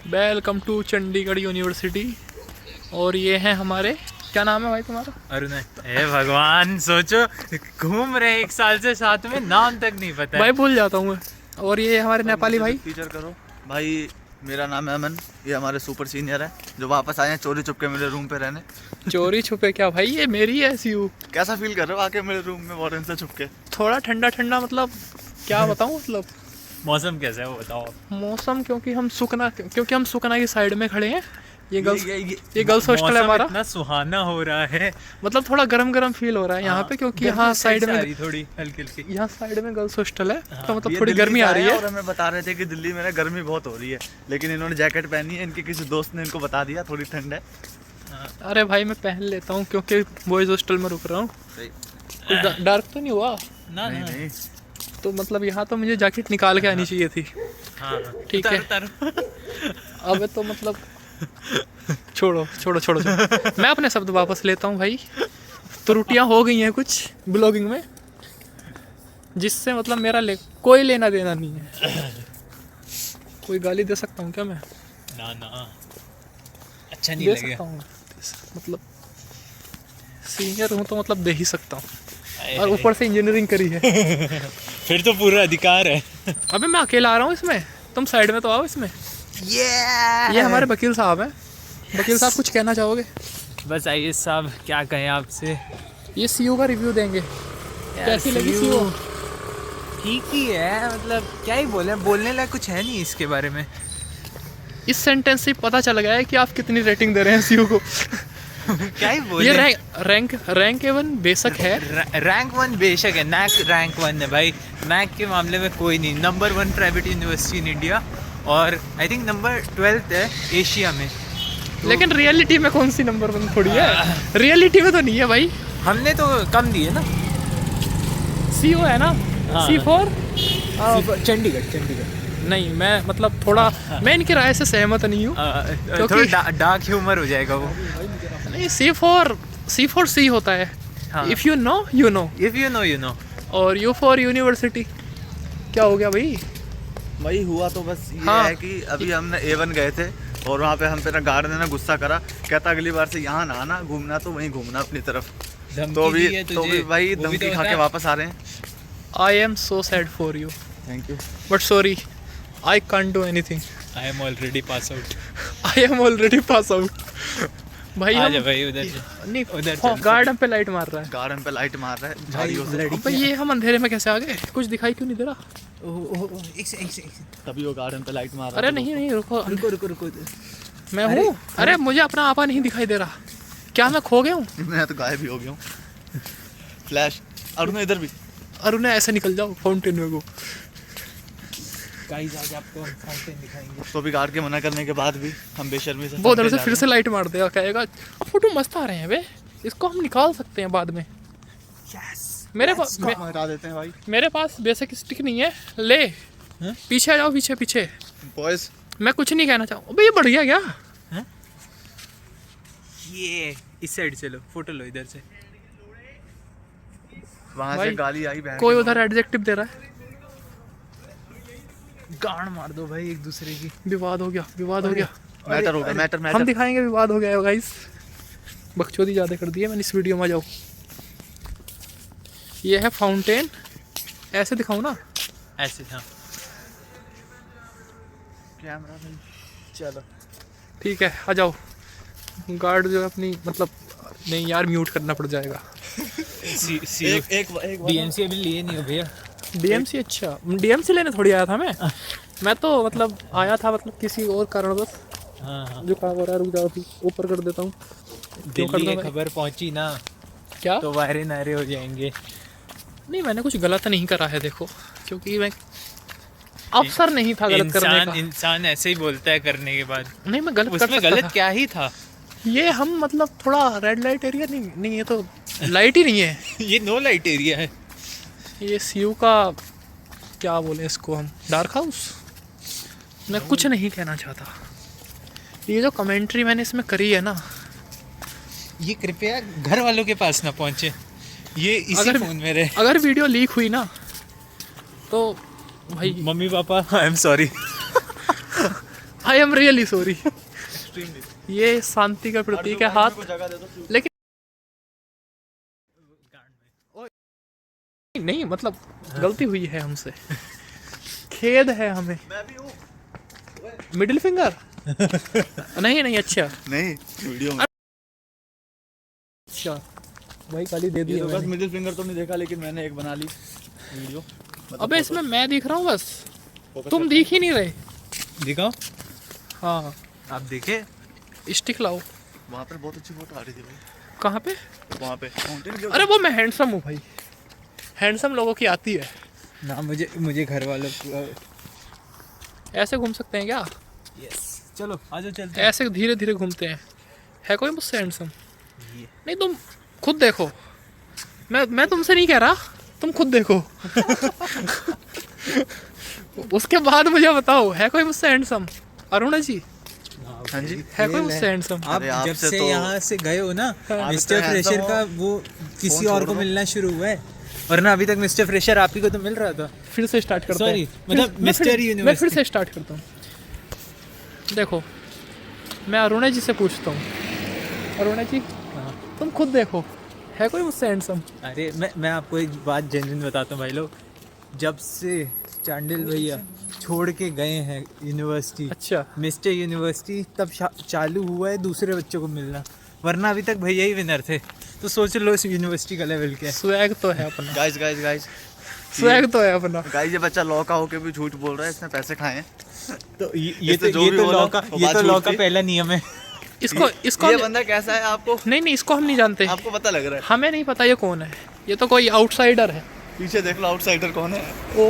Welcome to Chandigarh university. और ये हैं हमारे, क्या नाम है भाई तुम्हारा? अरुण। हे भगवान, सोचो घूम रहे 1 साल से साथ में, नाम तक नहीं पता है। भाई भूल जाता हूँ मैं। और ये हमारे नेपाली भाई। टीचर करो भाई। मेरा नाम है अमन, ये हमारे सुपर सीनियर है जो वापस आए हैं चोरी चुपके मेरे रूम पे रहने। चोरी छुपे क्या भाई, ये मेरी है सीयू। कैसा फील कर रहे हो आके मेरे रूम में वार्डन से छुपके? थोड़ा ठंडा ठंडा, मतलब क्या बताऊँ, मतलब मौसम कैसा है वो बताओ। मौसम क्योंकि हम सुकना की साइड में खड़े हैं। ये गर्ल्स हॉस्टल है हमारा। इतना सुहाना हो रहा है, मतलब थोड़ा गरम गरम फील हो रहा है यहाँ पे, क्योंकि यहाँ साइड में थोड़ी हल्की हल्की, यहाँ साइड में गर्ल्स हॉस्टल है। तो मतलब ये थोड़ी दिल्ली गर्मी से आ रही आए हैं है। और हमें बता रहे थे कि दिल्ली में ना गर्मी बहुत हो रही है, लेकिन इन्होंने जैकेट पहनी है। इनके किसी दोस्त ने इनको बता दिया थोड़ी ठंड है। अरे भाई मैं पहन लेता हूँ क्योंकि बॉयज हॉस्टल में रुक रहा हूँ। कुछ डार्क तो नहीं हुआ ना नहीं ना। नहीं, तो मतलब यहाँ तो मुझे जैकेट निकाल के आनी चाहिए थी। हाँ ठीक है। अब तो मतलब छोड़ो। मैं अपने शब्द वापस लेता हूँ भाई। त्रुटियां हो गई हैं कुछ ब्लॉगिंग में, जिससे मतलब मेरा कोई लेना देना नहीं है। कोई गाली दे सकता हूँ क्या मैं? ना ना, अच्छा नहीं दे लगेगा। सकता हूँ, मतलब सीनियर हूँ तो मतलब दे ही सकता हूँ। और ऊपर से इंजीनियरिंग करी है। फिर तो पूरा अधिकार है। अबे मैं अकेला आ रहा हूँ इसमें, तुम साइड में तो आओ इसमें। ये हमारे वकील साहब हैं। वकील साहब कुछ कहना चाहोगे? बस आइए साहब, क्या कहें आपसे। ये सीयू का रिव्यू देंगे। कैसी लगी सीयू? ठीक ही है, मतलब क्या ही बोलने लायक कुछ है नहीं इसके बारे में। इस सेंटेंस से पता चल गया है कि आप कितनी रेटिंग दे रहे हैं सीयू को। क्या ही बोले। ये रैंक एवन बेशक है। रैंक 1 बेशक है, नैक रैंक 1 है भाई। नैक के मामले में कोई नहीं। Number 1 private university in India, और आई थिंक नंबर 12 है एशिया में। लेकिन रियलिटी में कौन सी नंबर 1 थोड़ी है? रियलिटी में तो नहीं है भाई। हमने तो कम दिए ना। सीयू है ना, हाँ। C4। चंडीगढ़ नहीं, मैं मतलब थोड़ा मैं इनकी राय से सहमत नहीं हूँ। थोड़ा डार्क ह्यूमर हो जाएगा वो। नहीं, C4 C होता है। हाँ। If you know you know, if you know you know. और U फॉर यूनिवर्सिटी। क्या हो गया भाई? वही हुआ तो बस ये हाँ। है कि अभी हमने A1 गए थे और वहाँ पे हम पे ना गार्ड ने ना गुस्सा करा, कहता अगली बार से यहाँ ना आना, घूमना तो वहीं घूमना अपनी तरफ। तो भी भाई धमकी खा के वापस आ रहे हैं। I am so sad for you, thank you. But sorry I can't do anything. I am already pass out. I am already pass out. भाई आजा भाई उधर से। नहीं, उधर चल। गार्ड हम पे लाइट मार रहा है। गार्ड हम पे लाइट मार रहा है झाड़ियों से। अबे ये हम अंधेरे में कैसे आ गए? कुछ दिखाई क्यों नहीं दे रहा? तभी वो गार्ड हम पे लाइट मार रहा अरे है। नहीं रुको, रुको। मैं हूँ। अरे मुझे अपना आपा नहीं दिखाई दे रहा। क्या मैं खो गया हूँ? मैं तो गायब ही हो गया हूँ। फ्लैश अरुण इधर भी। अरुण ऐसे निकल जाओ फाउंटेन में को। गाइस आज आपको हम फाउंटेन दिखाएंगे। तो भी गार्ड के मना करने के बाद भी हम बेशर्मी से वो उधर से जा फिर रहे से लाइट मार देगा, कहेगा फोटो मस्त आ रहे हैं बे, इसको हम निकाल सकते हैं बाद में। मेरे पास हैं। हटा देते हैं भाई। मेरे पास बेसिक स्टिक नहीं है। ले पीछे आ जाओ, पीछे। बॉयज मैं कुछ नहीं कहना चाहूँ। अबे ये बढ़ गया क्या? ये इस साइड से लो, फोटो लो इधर से। वहाँ भाई, से गाली आई बहन कोई के उधर एडजेक्टिव दे रहा है। गाड़ मार दो भाई एक दूसरे की। विवाद हो गया। मैटर होगा मैटर हम दिखाएंगे विवाद हो गया गाइस। बकचोदी ज़्यादा कर दी है मैंने इस वीडियो में। जाओ, ये है फाउंटेन। ऐसे दिखाऊं ना? ऐसे हाँ। कैमरा भाई चलो ठीक है, आ जाओ। गार्ड जो है अपनी मतलब, नहीं यार म्यूट करना पड़ जाएगा। एक डीएमसी अभी लिए नहीं हो भैया। डीएमसी? अच्छा, डीएमसी लेने थोड़ी आया था मैं तो मतलब आया था मतलब किसी और कारणवश। हाँ। जो काम हो रहा है, रुक जाओ, अभी ऊपर कर देता हूँ। दिल्ली ये खबर पहुंची ना क्या? तो वायरे नारे हो जाएंगे। नहीं, मैंने कुछ गलत नहीं करा है देखो, क्योंकि मैं अवसर नहीं था गलत करने का। इंसान ऐसे ही बोलता है करने के बाद। नहीं, मैं गलत कर उसमें सकता गलत था। क्या ही था। ये हम मतलब थोड़ा रेड लाइट एरिया नहीं, ये तो लाइट ही नहीं है। ये नो लाइट एरिया है। ये सीयू का क्या बोले इसको हम, डार्क हाउस। मैं कुछ नहीं कहना चाहता। ये जो कमेंट्री मैंने इसमें करी है ना, ये कृपया घर वालों के पास ना पहुंचे। ये इसी फोन में रहे। अगर वीडियो लीक हुई ना तो भाई mummy papa I am sorry. I am really sorry. ये शांति का प्रतीक है हाथ, लेकिन नहीं मतलब गलती हुई है हमसे, खेद है हमें। मिडिल फिंगर नहीं नहीं, अच्छा नहीं वीडियो में अच्छा भाई गाली दे दी ये है तो बस मैंने। मिडिल फिंगर तो नहीं देखा, लेकिन मैंने एक बना ली वीडियो। अबे इसमें मैं दिख रहा हूँ बस, तुम दिख ही नहीं रहे। दिखाओ हाँ आप देखे। स्टिक लाओ। वहाँ पे बहुत अच्छी फोटो आ रही थी भाई, कहाँ पे? वहाँ पे माउंटेन के अरे वो मैं हैंडसम हूँ भाई, हैंडसम लोगों की आती है। ना मुझे घर वालों को। ऐसे घूम सकते हैं क्या? यस चलो आ जाओ चलते हैं। ऐसे धीरे धीरे घूमते हैं। है कोई मुझसे हैंडसम? नहीं तुम खुद देखो, मैं तुमसे नहीं कह रहा, तुम खुद देखो। उसके बाद मुझे बताओ, है कोई मुझसे हैंडसम? अरुणा जी हाँ जी है कोई मुझसे हैंडसम? आप अरे जब आपसे से तो- यहाँ से गए हो ना, आपसे मिस्टर handsome फ्रेशर हो। का वो किसी फोन और छोड़ को दो। मिलना शुरू हुआ है, वरना अभी तक मिस्टर फ्रेशर आप ही को तो मिल रहा था। फिर से स्टार्ट करते Sorry, हैं। मतलब मैं Mr. मैं University। फिर से स्टार्ट करता हूँ। देखो मैं अरुणा जी से पूछता हूँ, अरुणा जी तुम खुद देखो, है कोई मुझसे हैंडसम? अरे मैं आपको एक बात जेन्युइन बताता हूँ भाई लोग, जब से चांडिल भैया छोड़ के गए हैं यूनिवर्सिटी, अच्छा मिस्टर यूनिवर्सिटी, तब चालू हुआ है दूसरे बच्चों को मिलना, वरना अभी तक भैया ही विनर थे। तो सोच लो इस यूनिवर्सिटी का लेवल क्या है। स्वैग तो है अपना, गाइस गाइस गाइस स्वैग तो है अपना। गाइस ये बच्चा लॉ का होके भी झूठ बोल रहा है, इसने पैसे खाए हैं। तो इसने जो भी बोला, वो बात लॉ झूठ का थी। पहला नियम है। इसको ये बंदा कैसा है आपको नहीं नहीं, इसको हम नहीं जानते, आपको पता लग रहा है? हमें नहीं पता ये कौन है, ये तो कोई आउटसाइडर है। पीछे देख लो आउटसाइडर कौन है। ओ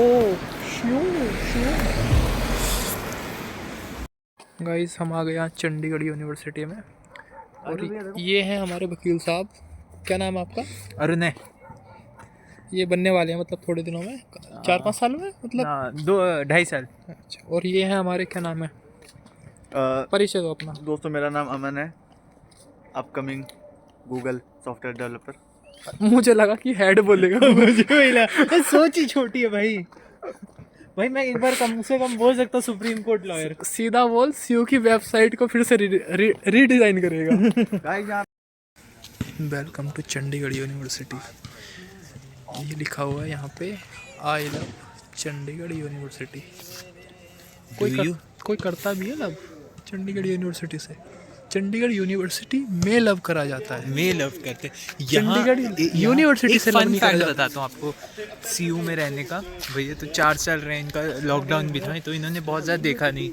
गाइस हम आ गए यहाँ चंडीगढ़ यूनिवर्सिटी में, और ये हैं हमारे वकील साहब। क्या नाम है आपका? अरुण है ये बनने वाले हैं मतलब थोड़े दिनों में, 4-5 साल में मतलब। ना, 2-2.5 साल। अच्छा, और ये हैं हमारे, क्या नाम है, परिचय दो अपना। दोस्तों मेरा नाम अमन है, अपकमिंग गूगल सॉफ्टवेयर डेवलपर। मुझे लगा कि हेड बोलेगा। मुझे सोच ही छोटी है भाई। भाई मैं एक बार कम से कम बोल सकता हूँ सुप्रीम कोर्ट लॉयर। सीधा बोल, सीयू की वेबसाइट को फिर से रीडिजाइन करेगा। गाइस यहाँ वेलकम टू चंडीगढ़ यूनिवर्सिटी, ये लिखा हुआ है यहाँ पे, आई लव चंडीगढ़ यूनिवर्सिटी। कोई करता भी है लव चंडीगढ़ यूनिवर्सिटी से? चंडीगढ़ यूनिवर्सिटी में लव करा जाता है। मैं लव करते चंडीगढ़ यूनिवर्सिटी से लव फन नहीं करा फैक्ट जाता। बताता हूँ आपको सीयू में रहने का। भैया तो 4 साल रहे, इनका लॉकडाउन भी था, तो इन्होंने बहुत ज़्यादा देखा नहीं।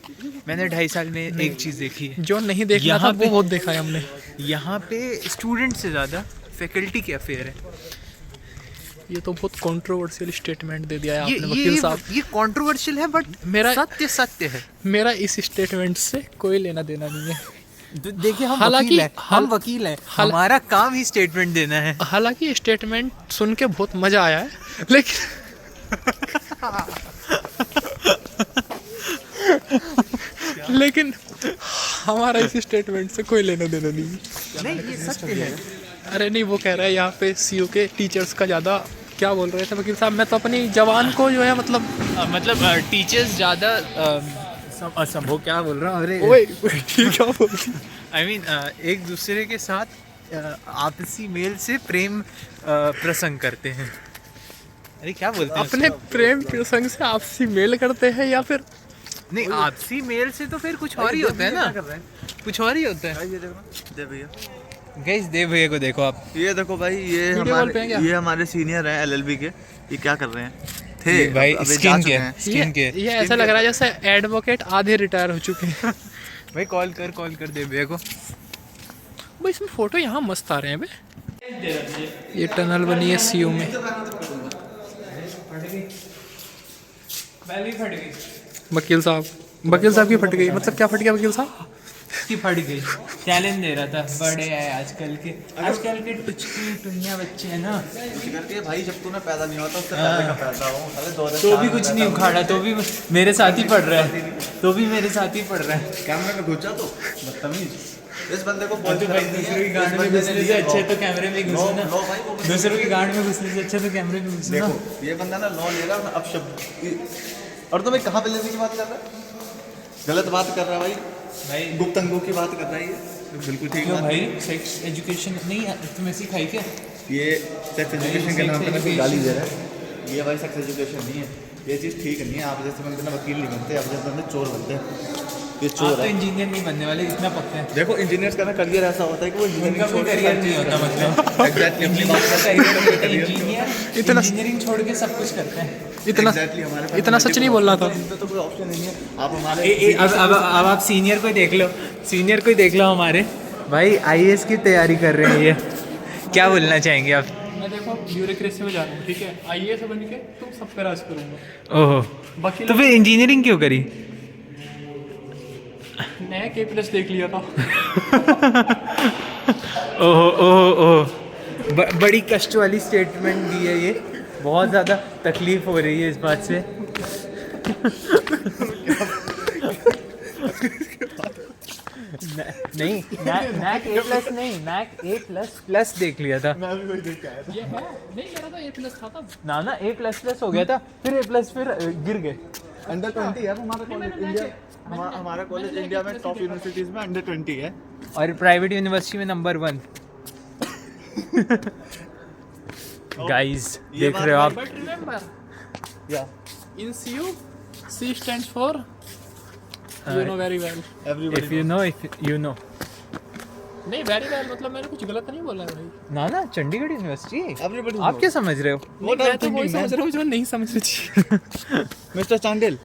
मैंने 2.5 साल में एक चीज़ देखी है, जो नहीं देखना था यहाँ वो पे- बहुत देखा है हमने। यहाँ पे स्टूडेंट से ज़्यादा फैकल्टी के अफेयर है। ये तो बहुत कंट्रोवर्शियल स्टेटमेंट दे दिया है आपने वकील साहब। ये कंट्रोवर्शियल है, बट मेरा सत्य है। मेरा इस स्टेटमेंट से कोई लेना देना नहीं है। देखिए हम हालांकि- वकील हैं, हम वकील हैं, हमारा काम ही स्टेटमेंट देना है। हालांकि स्टेटमेंट सुन के बहुत मजा आया है, लेकिन हमारा इस स्टेटमेंट से कोई लेना देना नहीं है। नहीं ये सत्य है। अरे नहीं, वो कह रहा है यहाँ पे सीयू के टीचर्स का ज़्यादा, क्या बोल रहे थे वकील साहब, मैं तो अपनी जवान को जो है मतलब टीचर्स ज़्यादा असंभव क्या बोल रहा हूँ। अरे ओए ठीक है बोल। आई मीन एक दूसरे के साथ आपसी मेल से प्रेम प्रसंग करते हैं। अरे क्या बोलते हैं अपने प्रेम प्रसंग से आपसी मेल करते हैं या फिर नहीं, आपसी मेल से तो फिर कुछ और ही होता है ना, कुछ और ही होता है। ये देखो दे भैया, गाइस देव भैया को देखो आप। ये देखो भाई, वीडियो कॉल पे हैं क्या? ये हमारे सीनियर हैं LLB के। ये क्या कर रहे हैं? थे भाई अभी जा स्किन चुके के हैं। स्किन के ये ऐसा लग रहा है जैसे एडवोकेट आधे रिटायर हो चुके हैं। भाई कॉल कर देव भैया को। भाई इसमें फोटो यहाँ मस्त आ रहे हैं बे। ये टनल बनी है सीयू में। वकील साहब की फट गई, मतलब क्या फट गया वकील साहब? की फट गई। चैलेंज दे रहा था, बड़े है आजकल के टुचकी टुनिया बच्चे हैं ना, करके भाई जब तूने पैदा नहीं होता उससे पहले का पैदा हो, साले 2004 तो भी कुछ नहीं उखाड़ा, तो भी मेरे साथ ही पढ़ रहा है, कैमरे में घुस जा तो बदतमीज। इस बंदे को तो भाई दूसरों की गांड में घुसने से अच्छे तो कैमरे में घुसो ना। लो भाई वो दूसरों की गांड में घुसने से अच्छे तो कैमरे में घुसो ना। देखो ये बंदा ना लॉ ले रहा है अब शब्द। और तुम्हें कहाँ पे लेने की बात कर रहा है? गलत बात कर रहा है भाई, भाई गुप्त अंगों की बात कर रहा है ये, बिल्कुल ठीक क्यों बात भाई नहीं। सेक्स एजुकेशन नहीं तुम्हें सिखाई क्या? ये सेक्स एजुकेशन के नाम पे ना कोई गाली दे रहा है, ये भाई सेक्स एजुकेशन नहीं है, ये चीज़ ठीक नहीं है। आप जैसे बंदे ना वकील नहीं बनते, आप जैसे बंदे चोर बनते हैं, ये आप चोर तो है। इंजीनियर नहीं बनने वाले, इतना पक्का है। देखो इंजीनियर्स का ना करियर ऐसा होता है कि वो उनका कोई करियर नहीं होता, मतलब एग्जैक्टली अपनी बात इंजीनियर इतना- इंजीनियरिंग छोड़ के सब कुछ करते हैं। इतना हमारे इतना सच नहीं बोलना था। इनका तो कोई ऑप्शन नहीं है। आप हमारे अब आप सीनियर को देख लो, सीनियर को देख लो हमारे भाई आईएएस की तैयारी कर रहे हैं ये। क्या बोलना चाहेंगे आप? मैं देखो ब्यूरोक्रेसी में जा रहा हूँ, ठीक है, आईएएस बन के तुम सब पे राज करूँगा। ओहो, बाकी तो फिर इंजीनियरिंग क्यों करी? नया के+ देख लिया था। ओहो ओहो ओहो, बड़ी कष्ट वाली स्टेटमेंट दी है ये, बहुत ज़्यादा तकलीफ हो रही है इस बात से। नहीं मैक A+ नहीं, मैक A++ देख लिया था। मैं भी वही देख के आया था। ये है नहीं, मेरा तो A+ था तब। ना A++ हो गया था, फिर A+ फिर गिर गए। अंडर 20 है हमारा कॉलेज इंडिया, हमारा कॉलेज इंडिया में टॉप यूनिवर्सिटीज में अंडर 20 है। और प्राइवेट यूनिवर्सिटी में नंबर 1। गाइस ये देख रहे हो आप? बट रिमेंबर या इन CU, C stands for you know very well। Everybody if you know नहीं very well मतलब मैंने कुछ गलत नहीं बोला है भाई। ना चंडीगढ़ यूनिवर्सिटी। एवरीबॉडी आप क्या समझ रहे हो? नहीं, मैं तो वही समझ रहा हूँ जो नहीं समझ रही। मिस्टर चांडिल